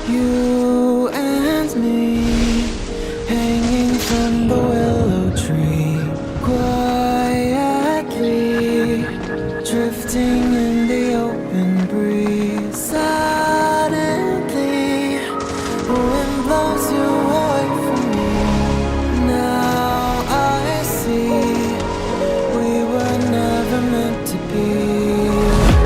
You and me, hanging from the willow tree, quietly drifting in the open breeze. Suddenly, the wind blows you away from me. Now I see we were never meant to be.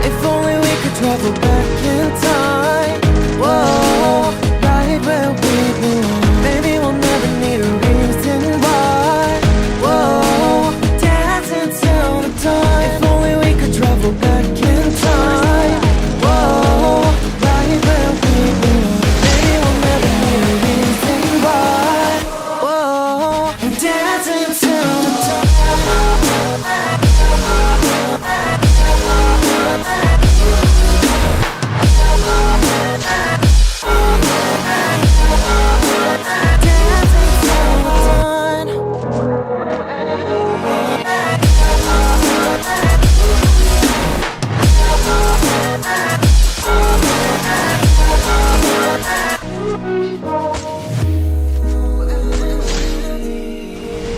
If only we could travel back in time. Whoa, right where we belong. Maybe we'll never need a reason why. Whoa, dancing till the dawn. If only we could travel back in time. Whoa, right where we belong. Maybe we'll never need a reason why. Whoa, dancing till the dawn.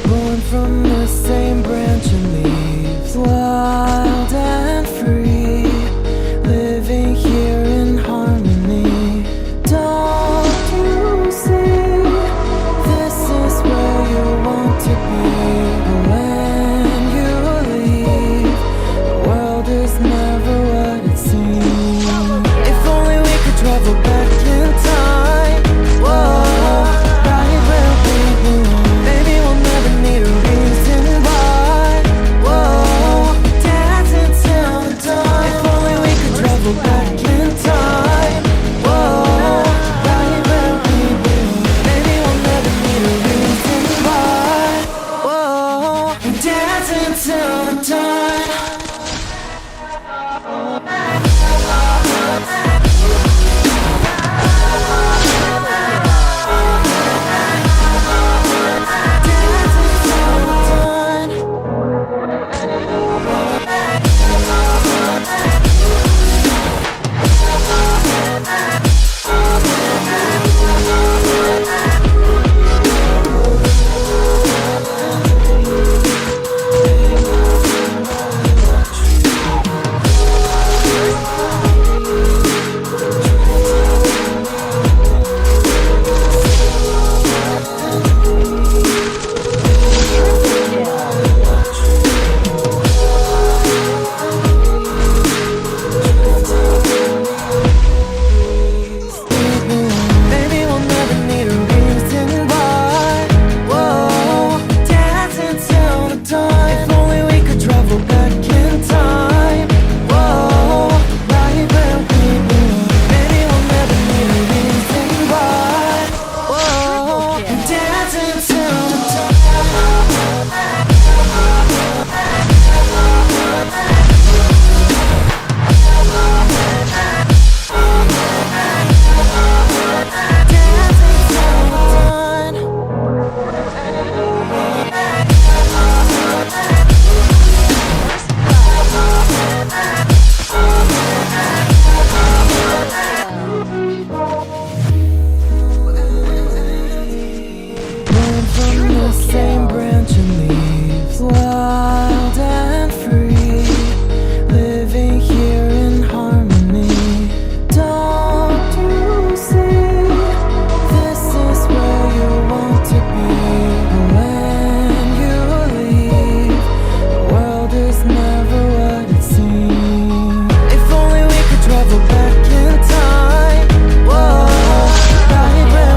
Born from the same branch and leaves, wild and free, living here in harmony. Don't you see, this is where you want to be. But when you leave, the world is never what it seems. If only we could travel back in time. Whoa, right where we belong. Maybe we'll never need a reason why. Whoa, dancing till the dawn. If only we could travel back.